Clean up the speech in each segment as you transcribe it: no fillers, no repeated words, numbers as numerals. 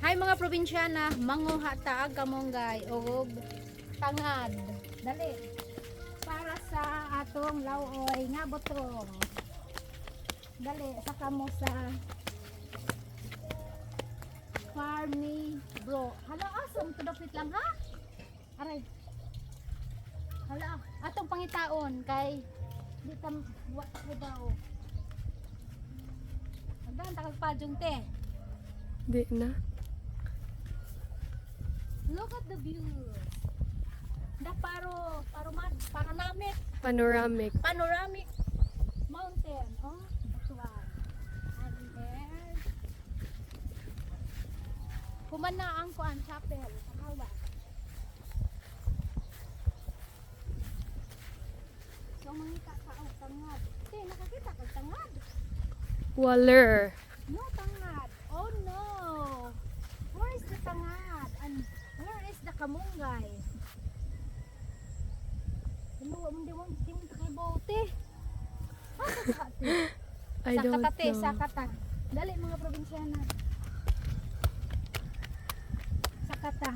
Hi mga probinsyana, manguha ta ag kamonggay og tangad. Dali. Para sa atong lawoy nga butong. Dali sa kamo sa Farmy Bro. Hala, asam to dapit lang ha? Aray. Hala, atong pangitaon kay di ta wa ko daw. Hanggang takag pajong te. Di na. Look at the view. The panoramic mountain. Oh, that's one. And then kumanaan ko ang chapel sa kawa. So mangita ka og tangad. Nakakita kag tangad. Waller. No tangad. Oh no. Where is the tangad? And where is the kamunggay? Ano, di mo kay bote. I don't Sakata te, know. sakata. Dali mga probinsyana. Sakata.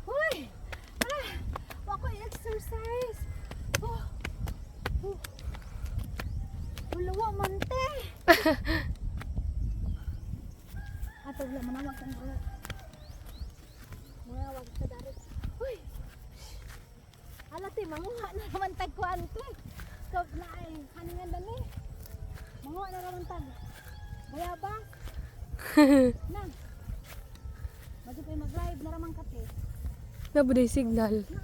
Hoy! Ah! Wako exercise. Oh. Oh. Wala man te. Ato wala manawag kang bro. Mga wag sa darit. Hoy! Ala te, manguha na naman tagkuan te. Stop na ay haningan dali. Manguha na naman tag. Bayaba. Na. Bago pa mag-live na raman ka te. Nabuday signal. Na.